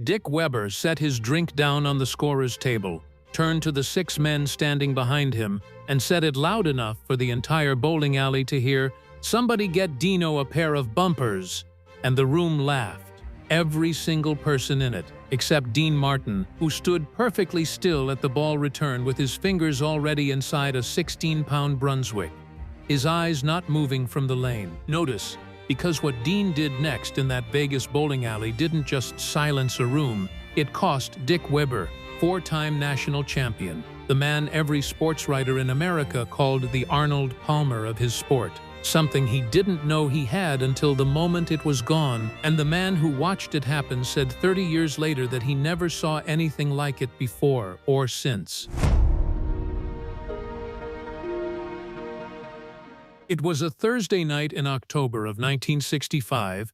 Dick Weber set his drink down on the scorer's table, turned to the 6 men standing behind him, and said it loud enough for the entire bowling alley to hear, "Somebody get Dino a pair of bumpers." And the room laughed. Every single person in it, except Dean Martin, who stood perfectly still at the ball return with his fingers already inside a 16-pound Brunswick, his eyes not moving from the lane. Notice, because what Dean did next in that Vegas bowling alley didn't just silence a room, it cost Dick Weber, 4-time national champion, the man every sports writer in America called the Arnold Palmer of his sport, something he didn't know he had until the moment it was gone, and the man who watched it happen said 30 years later that he never saw anything like it before or since. It was a Thursday night in October of 1965,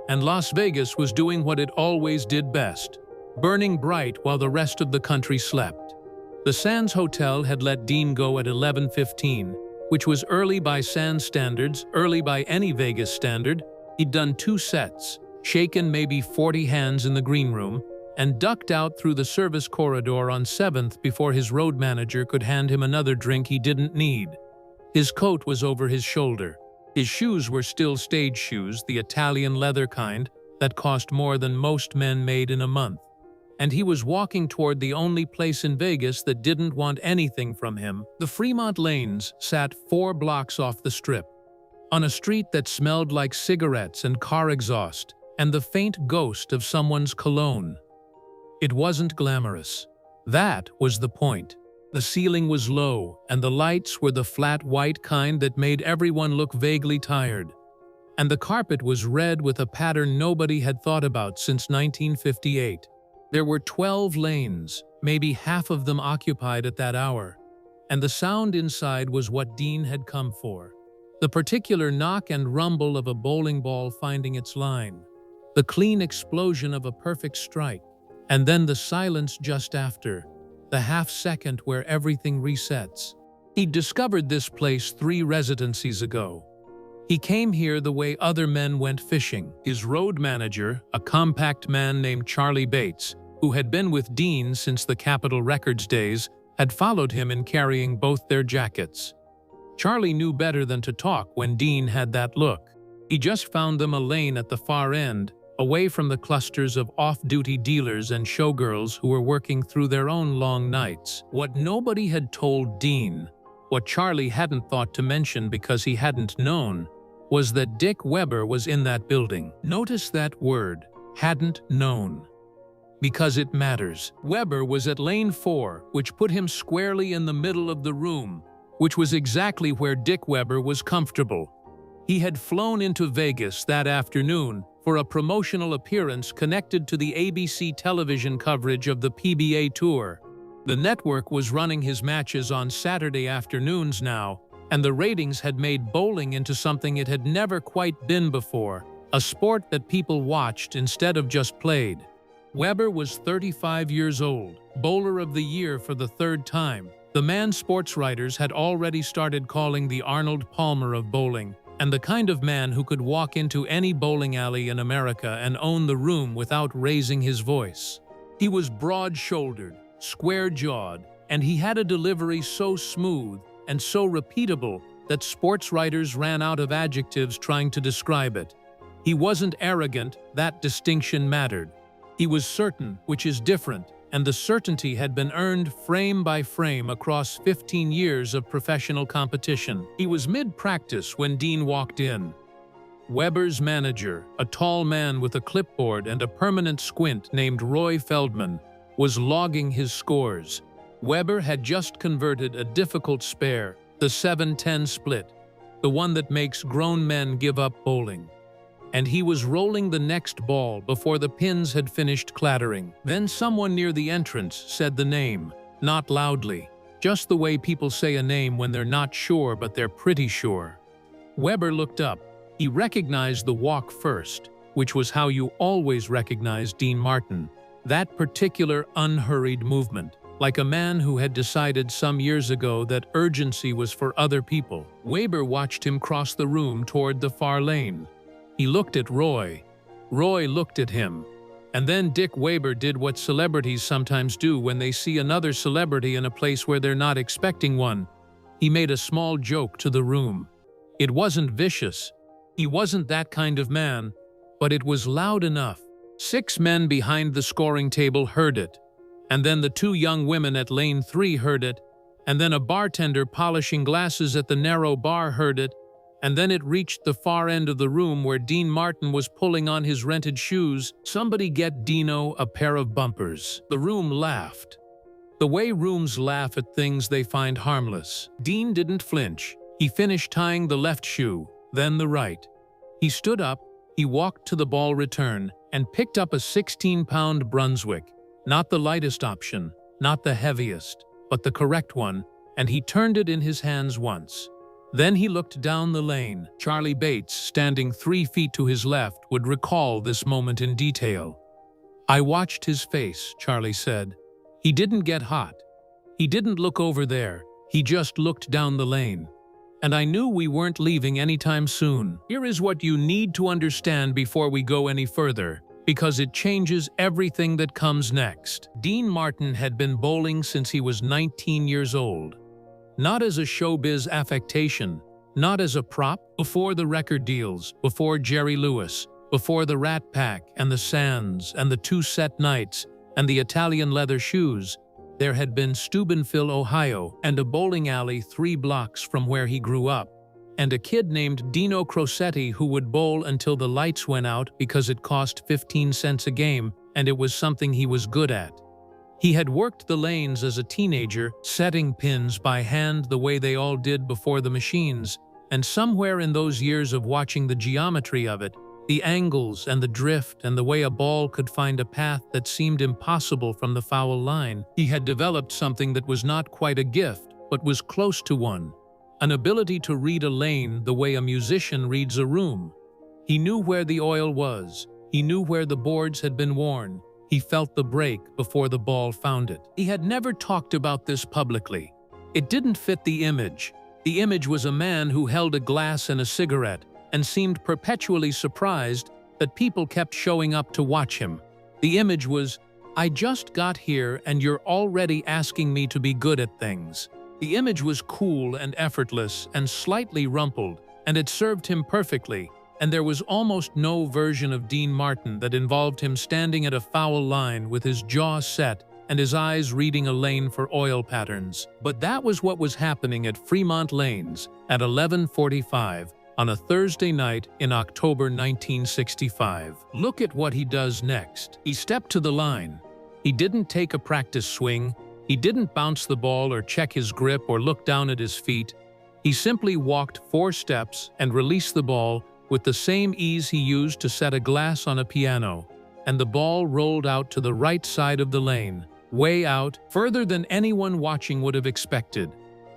and Las Vegas was doing what it always did best, burning bright while the rest of the country slept. The Sands Hotel had let Dean go at 11:15, which was early by Sands standards, early by any Vegas standard. He'd done 2 sets, shaken maybe 40 hands in the green room, and ducked out through the service corridor on 7th before his road manager could hand him another drink he didn't need. His coat was over his shoulder. His shoes were still stage shoes, the Italian leather kind that cost more than most men made in a month. And he was walking toward the only place in Vegas that didn't want anything from him. The Fremont Lanes sat 4 blocks off the Strip, on a street that smelled like cigarettes and car exhaust and the faint ghost of someone's cologne. It wasn't glamorous. That was the point. The ceiling was low, and the lights were the flat white kind that made everyone look vaguely tired. And the carpet was red with a pattern nobody had thought about since 1958. There were 12 lanes, maybe half of them occupied at that hour, and the sound inside was what Dean had come for. The particular knock and rumble of a bowling ball finding its line, the clean explosion of a perfect strike, and then the silence just after, the half-second where everything resets. He'd discovered this place 3 residencies ago. He came here the way other men went fishing. His road manager, a compact man named Charlie Bates, who had been with Dean since the Capitol Records days, had followed him in carrying both their jackets. Charlie knew better than to talk when Dean had that look. He just found them a lane at the far end, away from the clusters of off-duty dealers and showgirls who were working through their own long nights. What nobody had told Dean, what Charlie hadn't thought to mention because he hadn't known, was that Dick Weber was in that building. Notice that word, hadn't known, because it matters. Weber was at lane 4, which put him squarely in the middle of the room, which was exactly where Dick Weber was comfortable. He had flown into Vegas that afternoon for a promotional appearance connected to the ABC television coverage of the PBA Tour. The network was running his matches on Saturday afternoons now, and the ratings had made bowling into something it had never quite been before, a sport that people watched instead of just played. Weber was 35 years old, bowler of the year for the 3rd time. The man sports writers had already started calling the Arnold Palmer of bowling, and the kind of man who could walk into any bowling alley in America and own the room without raising his voice. He was broad-shouldered, square-jawed, and he had a delivery so smooth and so repeatable that sports writers ran out of adjectives trying to describe it. He wasn't arrogant, that distinction mattered. He was certain, which is different, and the certainty had been earned frame by frame across 15 years of professional competition. He was mid-practice when Dean walked in. Weber's manager, a tall man with a clipboard and a permanent squint named Roy Feldman, was logging his scores. Weber had just converted a difficult spare, the 7-10 split, the one that makes grown men give up bowling. And he was rolling the next ball before the pins had finished clattering. Then someone near the entrance said the name, not loudly, just the way people say a name when they're not sure but they're pretty sure. Weber looked up. He recognized the walk first, which was how you always recognized Dean Martin. That particular unhurried movement, like a man who had decided some years ago that urgency was for other people. Weber watched him cross the room toward the far lane. He looked at Roy. Roy looked at him. And then Dick Weber did what celebrities sometimes do when they see another celebrity in a place where they're not expecting one. He made a small joke to the room. It wasn't vicious. He wasn't that kind of man, but it was loud enough. 6 men behind the scoring table heard it, and then the 2 young women at lane 3 heard it, and then a bartender polishing glasses at the narrow bar heard it, and then it reached the far end of the room where Dean Martin was pulling on his rented shoes. "Somebody get Dino a pair of bumpers." The room laughed. The way rooms laugh at things they find harmless. Dean didn't flinch. He finished tying the left shoe, then the right. He stood up, he walked to the ball return, and picked up a 16-pound Brunswick. Not the lightest option, not the heaviest, but the correct one, and he turned it in his hands once. Then he looked down the lane. Charlie Bates, standing 3 feet to his left, would recall this moment in detail. "I watched his face," Charlie said. "He didn't get hot. He didn't look over there. He just looked down the lane. And I knew we weren't leaving anytime soon." Here is what you need to understand before we go any further, because it changes everything that comes next. Dean Martin had been bowling since he was 19 years old. Not as a showbiz affectation, not as a prop, before the record deals, before Jerry Lewis, before the Rat Pack and the Sands and the 2 set nights and the Italian leather shoes. There had been Steubenville, Ohio, and a bowling alley 3 blocks from where he grew up, and a kid named Dino Crosetti who would bowl until the lights went out because it cost 15 cents a game, and it was something he was good at. He had worked the lanes as a teenager, setting pins by hand the way they all did before the machines, and somewhere in those years of watching the geometry of it, the angles and the drift and the way a ball could find a path that seemed impossible from the foul line, he had developed something that was not quite a gift, but was close to one. An ability to read a lane the way a musician reads a room. He knew where the oil was. He knew where the boards had been worn. He felt the break before the ball found it. He had never talked about this publicly. It didn't fit the image. The image was a man who held a glass and a cigarette and seemed perpetually surprised that people kept showing up to watch him. The image was, "I just got here and you're already asking me to be good at things." The image was cool and effortless and slightly rumpled, and it served him perfectly, and there was almost no version of Dean Martin that involved him standing at a foul line with his jaw set and his eyes reading a lane for oil patterns. But that was what was happening at Fremont Lanes at 11:45 on a Thursday night in October 1965. Look at what he does next. He stepped to the line. He didn't take a practice swing. He didn't bounce the ball or check his grip or look down at his feet. He simply walked 4 steps and released the ball with the same ease he used to set a glass on a piano, and the ball rolled out to the right side of the lane, way out, further than anyone watching would have expected,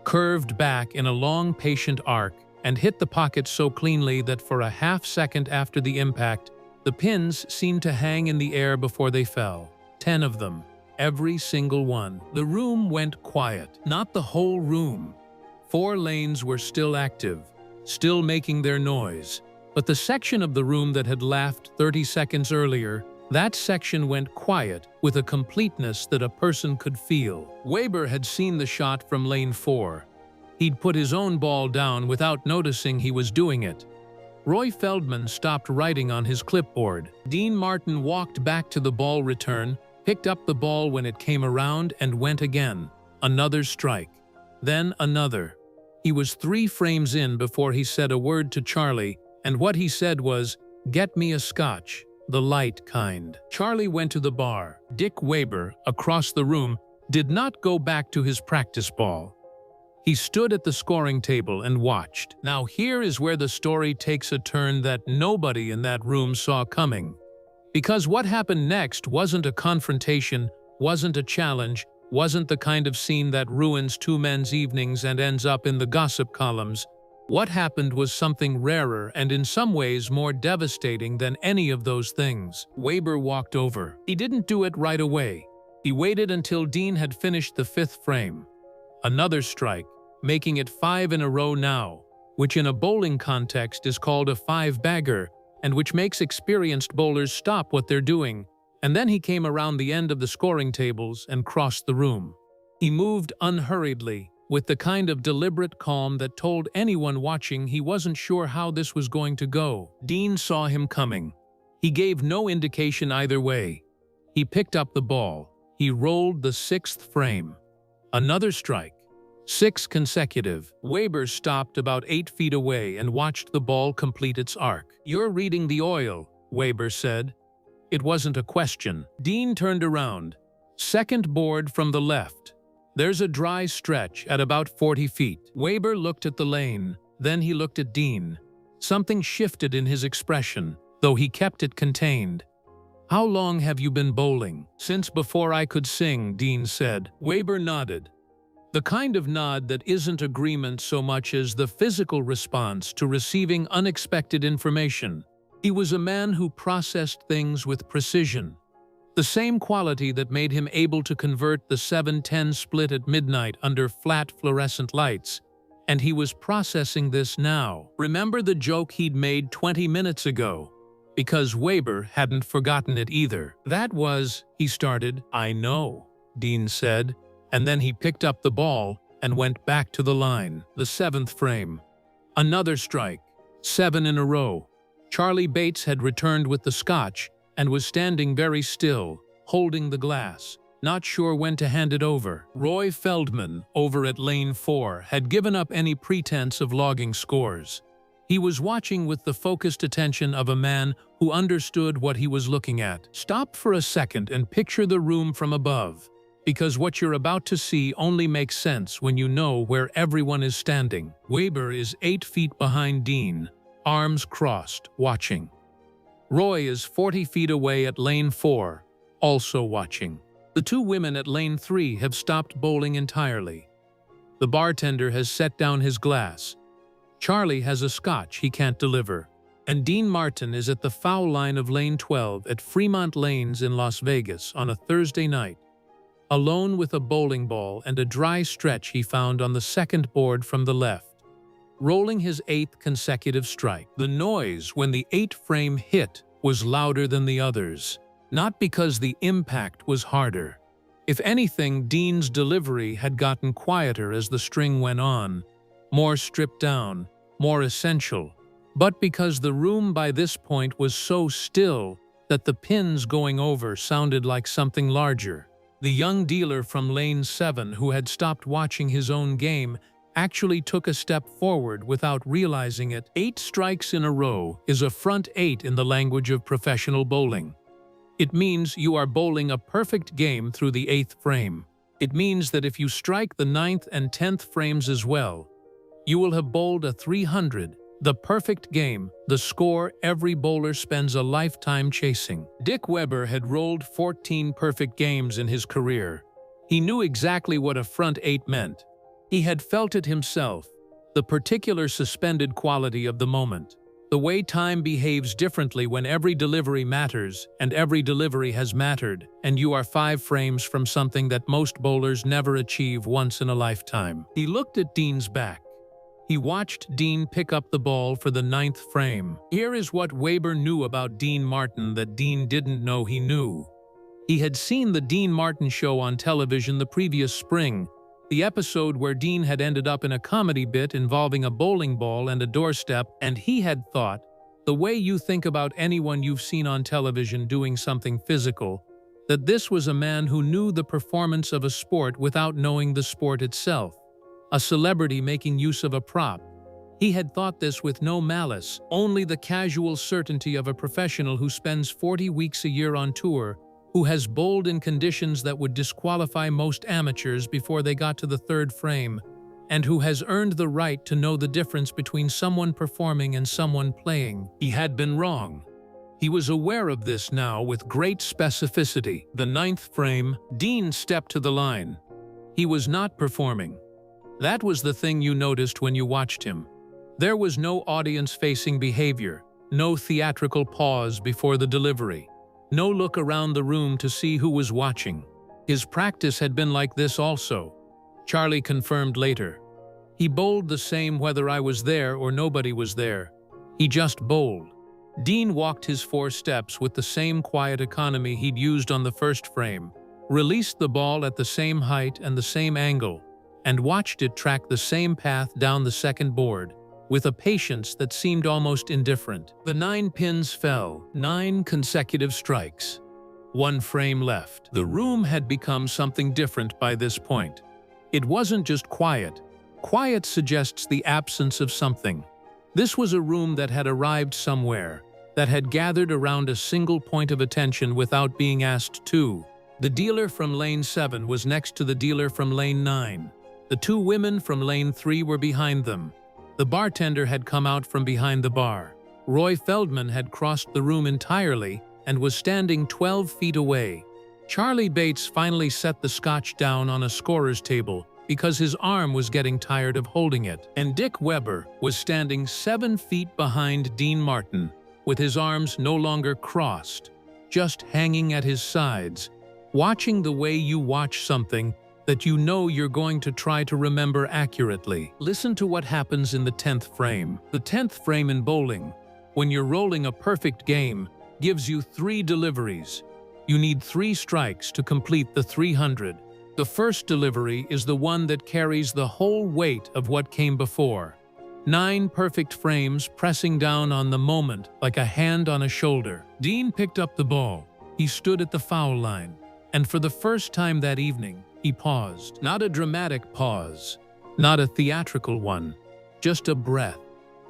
curved back in a long, patient arc, and hit the pocket so cleanly that for a half-second after the impact, the pins seemed to hang in the air before they fell. 10 of them. Every single one. The room went quiet. Not the whole room. 4 lanes were still active, still making their noise. But the section of the room that had laughed 30 seconds earlier, that section went quiet with a completeness that a person could feel. Weber had seen the shot from lane 4. He'd put his own ball down without noticing he was doing it. Roy Feldman stopped writing on his clipboard. Dean Martin walked back to the ball return, picked up the ball when it came around, and went again. Another strike. Then another. He was 3 frames in before he said a word to Charlie, and what he said was, "Get me a scotch, the light kind." Charlie went to the bar. Dick Weber, across the room, did not go back to his practice ball. He stood at the scoring table and watched. Now here is where the story takes a turn that nobody in that room saw coming. Because what happened next wasn't a confrontation, wasn't a challenge, wasn't the kind of scene that ruins 2 men's evenings and ends up in the gossip columns. What happened was something rarer and in some ways more devastating than any of those things. Weber walked over. He didn't do it right away. He waited until Dean had finished the 5th frame. Another strike, making it 5 in a row now, which in a bowling context is called a 5-bagger, and which makes experienced bowlers stop what they're doing And then he came around the end of the scoring tables and crossed the room. He moved unhurriedly, with the kind of deliberate calm that told anyone watching he wasn't sure how this was going to go. Dean saw him coming. He gave no indication either way. He picked up the ball. He rolled the sixth frame. Another strike. 6 consecutive. Weber stopped about 8 feet away and watched the ball complete its arc. "You're reading the oil," Weber said. It wasn't a question. Dean turned around. "Second board from the left. There's a dry stretch at about 40 feet. Weber looked at the lane. Then he looked at Dean. Something shifted in his expression, though he kept it contained. "How long have you been bowling?" "Since before I could sing," Dean said. Weber nodded. The kind of nod that isn't agreement so much as the physical response to receiving unexpected information. He was a man who processed things with precision. The same quality that made him able to convert the 7-10 split at midnight under flat fluorescent lights. And he was processing this now. Remember the joke he'd made 20 minutes ago? Because Weber hadn't forgotten it either. "That was," he started. "I know," Dean said, and then he picked up the ball and went back to the line. The 7th frame. Another strike. 7 in a row. Charlie Bates had returned with the scotch and was standing very still, holding the glass, not sure when to hand it over. Roy Feldman, over at lane 4, had given up any pretense of logging scores. He was watching with the focused attention of a man who understood what he was looking at. Stop for a second and picture the room from above, because what you're about to see only makes sense when you know where everyone is standing. Weber is 8 feet behind Dean, arms crossed, watching. Roy is 40 feet away at lane 4, also watching. The 2 women at lane 3 have stopped bowling entirely. The bartender has set down his glass. Charlie has a scotch he can't deliver. And Dean Martin is at the foul line of lane 12 at Fremont Lanes in Las Vegas on a Thursday night, alone with a bowling ball and a dry stretch he found on the 2nd board from the left, rolling his 8th consecutive strike. The noise when the 8-frame hit was louder than the others, not because the impact was harder. If anything, Dean's delivery had gotten quieter as the string went on, more stripped down, more essential, but because the room by this point was so still that the pins going over sounded like something larger. The young dealer from lane 7 who had stopped watching his own game actually took a step forward without realizing it. 8 strikes in a row is a front 8 in the language of professional bowling. It means you are bowling a perfect game through the 8th frame. It means that if you strike the 9th and 10th frames as well, you will have bowled a 300, the perfect game, the score every bowler spends a lifetime chasing. Dick Weber had rolled 14 perfect games in his career. He knew exactly what a front 8 meant. He had felt it himself, the particular suspended quality of the moment, the way time behaves differently when every delivery matters and every delivery has mattered, and you are 5 frames from something that most bowlers never achieve once in a lifetime. He looked at Dean's back. He watched Dean pick up the ball for the 9th frame. Here is what Weber knew about Dean Martin that Dean didn't know he knew. He had seen the Dean Martin show on television the previous spring, the episode where Dean had ended up in a comedy bit involving a bowling ball and a doorstep, and he had thought, the way you think about anyone you've seen on television doing something physical, that this was a man who knew the performance of a sport without knowing the sport itself, a celebrity making use of a prop. He had thought this with no malice, only the casual certainty of a professional who spends 40 weeks a year on tour, who has bowled in conditions that would disqualify most amateurs before they got to the 3rd frame, and who has earned the right to know the difference between someone performing and someone playing. He had been wrong. He was aware of this now with great specificity. The 9th frame, Dean stepped to the line. He was not performing. That was the thing you noticed when you watched him. There was no audience-facing behavior, no theatrical pause before the delivery. No look around the room to see who was watching. His practice had been like this also, Charlie confirmed later. He bowled the same whether I was there or nobody was there. He just bowled. Dean walked his 4 steps with the same quiet economy he'd used on the first frame, released the ball at the same height and the same angle, and watched it track the same path down the second board, with a patience that seemed almost indifferent. The 9 pins fell, 9 consecutive strikes. 1 frame left. The room had become something different by this point. It wasn't just quiet. Quiet suggests the absence of something. This was a room that had arrived somewhere, that had gathered around a single point of attention without being asked to. The dealer from Lane 7 was next to the dealer from Lane 9. The 2 women from Lane 3 were behind them. The bartender had come out from behind the bar. Roy Feldman had crossed the room entirely and was standing 12 feet away. Charlie Bates finally set the scotch down on a scorer's table because his arm was getting tired of holding it. And Dick Weber was standing 7 feet behind Dean Martin, with his arms no longer crossed, just hanging at his sides, watching the way you watch something that you know you're going to try to remember accurately. Listen to what happens in the 10th frame. The 10th frame in bowling, when you're rolling a perfect game, gives you 3 deliveries. You need 3 strikes to complete the 300. The first delivery is the one that carries the whole weight of what came before. 9 perfect frames pressing down on the moment like a hand on a shoulder. Dean picked up the ball. He stood at the foul line, and for the first time that evening, he paused. Not a dramatic pause, not a theatrical one, just a breath.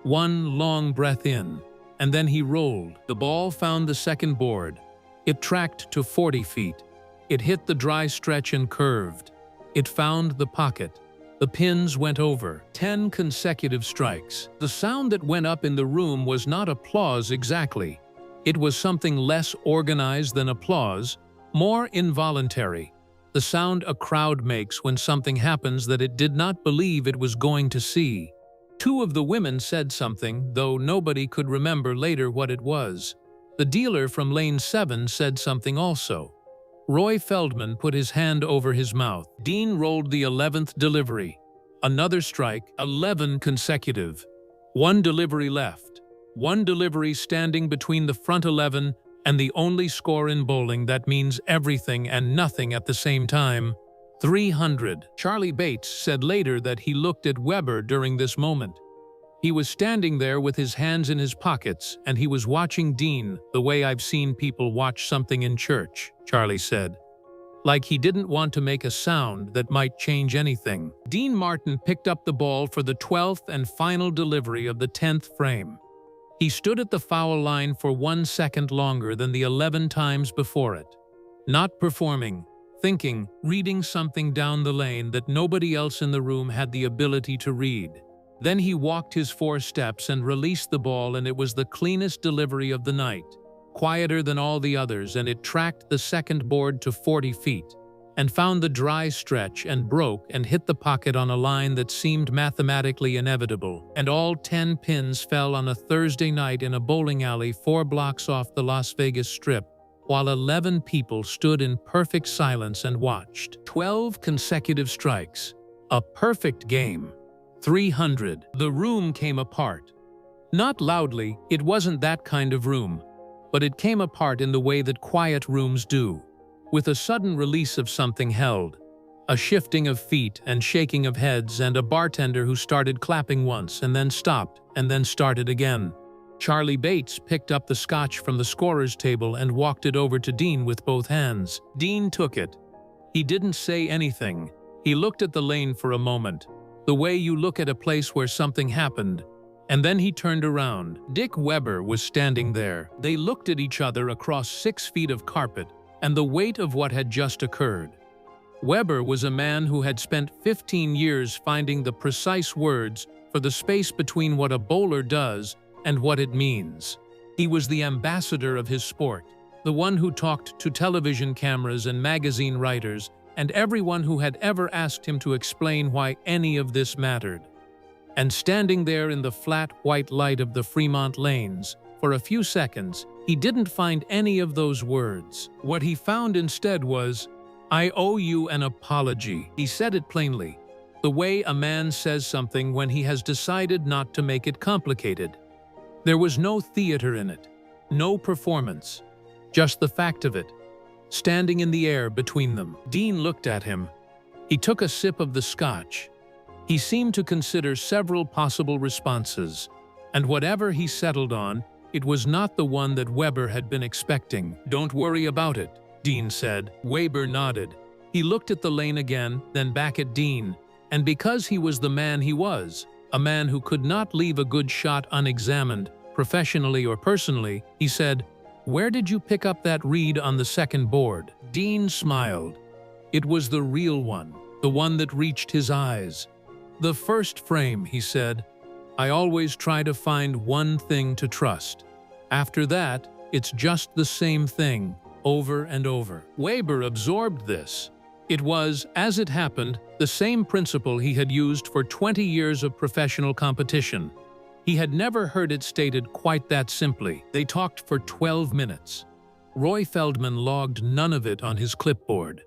1 long breath in, and then he rolled. The ball found the second board. It tracked to 40 feet. It hit the dry stretch and curved. It found the pocket. The pins went over. 10 consecutive strikes. The sound that went up in the room was not applause exactly. It was something less organized than applause, more involuntary. The sound a crowd makes when something happens that it did not believe it was going to see. 2 of the women said something, though nobody could remember later what it was. The dealer from Lane 7 said something also. Roy Feldman put his hand over his mouth. Dean rolled the 11th delivery. Another strike, 11 consecutive. 1 delivery left. 1 delivery standing between the front 11 and the only score in bowling that means everything and nothing at the same time. 300. Charlie Bates said later that he looked at Weber during this moment. He was standing there with his hands in his pockets, and he was watching Dean the way I've seen people watch something in church, Charlie said. Like he didn't want to make a sound that might change anything. Dean Martin picked up the ball for the 12th and final delivery of the 10th frame. He stood at the foul line for 1 second longer than the 11 times before it. Not performing, thinking, reading something down the lane that nobody else in the room had the ability to read. Then he walked his 4 steps and released the ball, and it was the cleanest delivery of the night. Quieter than all the others, and it tracked the second board to 40 feet, and found the dry stretch and broke and hit the pocket on a line that seemed mathematically inevitable. And all 10 pins fell on a Thursday night in a bowling alley 4 blocks off the Las Vegas Strip, while 11 people stood in perfect silence and watched. 12 consecutive strikes. A perfect game. 300. The room came apart. Not loudly, it wasn't that kind of room, but it came apart in the way that quiet rooms do, with a sudden release of something held, a shifting of feet and shaking of heads, and a bartender who started clapping once and then stopped and then started again. Charlie Bates picked up the scotch from the scorer's table and walked it over to Dean with both hands. Dean took it. He didn't say anything. He looked at the lane for a moment, the way you look at a place where something happened, and then he turned around. Dick Weber was standing there. They looked at each other across 6 feet of carpet and the weight of what had just occurred. Weber was a man who had spent 15 years finding the precise words for the space between what a bowler does and what it means. He was the ambassador of his sport, the one who talked to television cameras and magazine writers and everyone who had ever asked him to explain why any of this mattered. And standing there in the flat white light of the Fremont Lanes, for a few seconds, he didn't find any of those words. What he found instead was, "I owe you an apology." He said it plainly, the way a man says something when he has decided not to make it complicated. There was no theater in it. No performance. Just the fact of it, standing in the air between them. Dean looked at him. He took a sip of the scotch. He seemed to consider several possible responses, and whatever he settled on, it was not the one that Weber had been expecting. "Don't worry about it," Dean said. Weber nodded. He looked at the lane again, then back at Dean, and because he was the man he was, a man who could not leave a good shot unexamined, professionally or personally, he said, "Where did you pick up that read on the second board?" Dean smiled. It was the real one, the one that reached his eyes. "The first frame," he said. "I always try to find one thing to trust. After that, it's just the same thing, over and over." Weber absorbed this. It was, as it happened, the same principle he had used for 20 years of professional competition. He had never heard it stated quite that simply. They talked for 12 minutes. Roy Feldman logged none of it on his clipboard.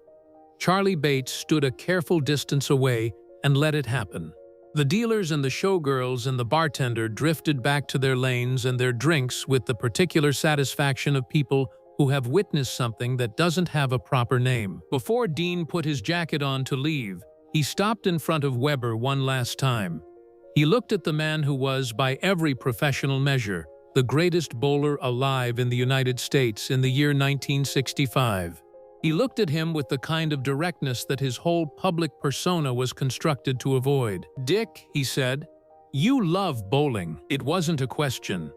Charlie Bates stood a careful distance away and let it happen. The dealers and the showgirls and the bartender drifted back to their lanes and their drinks with the particular satisfaction of people who have witnessed something that doesn't have a proper name. Before Dean put his jacket on to leave, he stopped in front of Weber one last time. He looked at the man who was, by every professional measure, the greatest bowler alive in the United States in the year 1965. He looked at him with the kind of directness that his whole public persona was constructed to avoid. "Dick," he said, "you love bowling." It wasn't a question.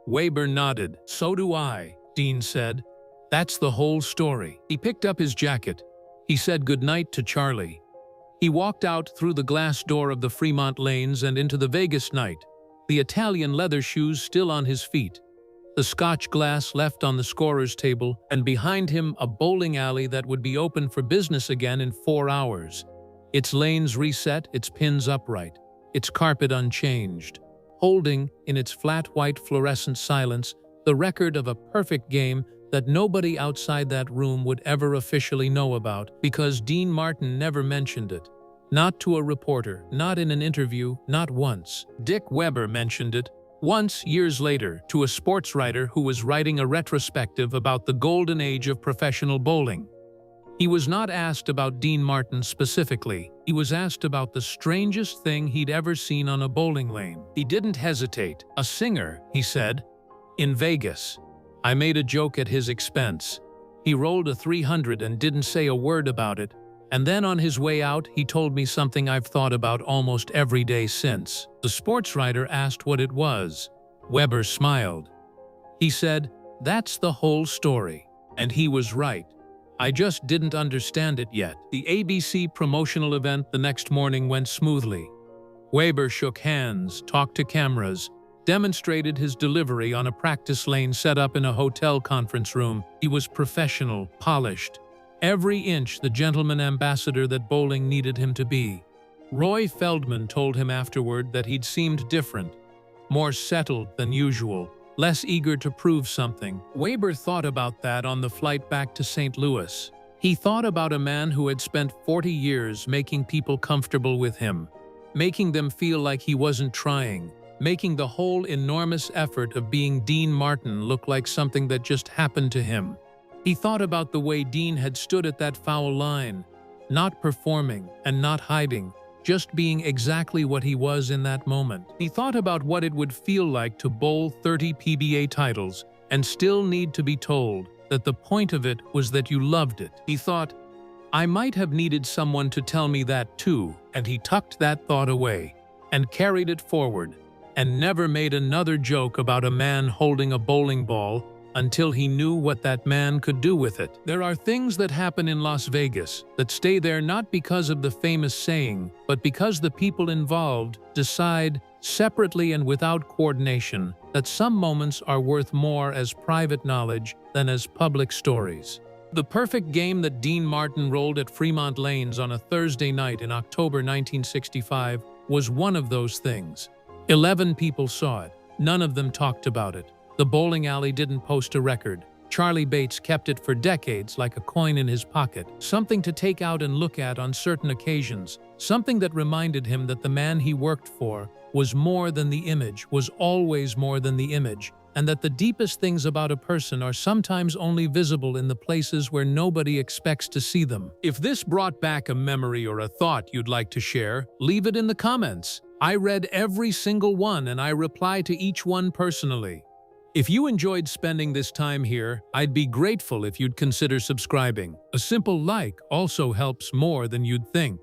Weber nodded. "So do I," Dean said. "That's the whole story." He picked up his jacket. He said goodnight to Charlie. He walked out through the glass door of the Fremont Lanes and into the Vegas night, the Italian leather shoes still on his feet, the scotch glass left on the scorer's table, and behind him a bowling alley that would be open for business again in 4 hours. Its lanes reset, its pins upright, its carpet unchanged, holding, in its flat white fluorescent silence, the record of a perfect game that nobody outside that room would ever officially know about, because Dean Martin never mentioned it. Not to a reporter, not in an interview, not once. Dick Weber mentioned it, once, years later, to a sports writer who was writing a retrospective about the golden age of professional bowling. He was not asked about Dean Martin specifically. He was asked about the strangest thing he'd ever seen on a bowling lane. He didn't hesitate. "A singer," he said, "in Vegas. I made a joke at his expense. He rolled a 300 and didn't say a word about it. And then on his way out, he told me something I've thought about almost every day since." The sports writer asked what it was. Weber smiled. He said, "That's the whole story." And he was right. I just didn't understand it yet. The ABC promotional event the next morning went smoothly. Weber shook hands, talked to cameras, demonstrated his delivery on a practice lane set up in a hotel conference room. He was professional, polished. Every inch the gentleman ambassador that bowling needed him to be. Roy Feldman told him afterward that he'd seemed different, more settled than usual, less eager to prove something. Weber thought about that on the flight back to St. Louis. He thought about a man who had spent 40 years making people comfortable with him, making them feel like he wasn't trying, making the whole enormous effort of being Dean Martin look like something that just happened to him. He thought about the way Dean had stood at that foul line, not performing and not hiding, just being exactly what he was in that moment. He thought about what it would feel like to bowl 30 PBA titles and still need to be told that the point of it was that you loved it. He thought, I might have needed someone to tell me that too, and he tucked that thought away and carried it forward and never made another joke about a man holding a bowling ball until he knew what that man could do with it. There are things that happen in Las Vegas that stay there not because of the famous saying, but because the people involved decide, separately and without coordination, that some moments are worth more as private knowledge than as public stories. The perfect game that Dean Martin rolled at Fremont Lanes on a Thursday night in October 1965 was one of those things. 11 people saw it. None of them talked about it. The bowling alley didn't post a record. Charlie Bates kept it for decades like a coin in his pocket, something to take out and look at on certain occasions, something that reminded him that the man he worked for was more than the image, was always more than the image, and that the deepest things about a person are sometimes only visible in the places where nobody expects to see them. If this brought back a memory or a thought you'd like to share, leave it in the comments. I read every single one and I reply to each one personally. If you enjoyed spending this time here, I'd be grateful if you'd consider subscribing. A simple like also helps more than you'd think.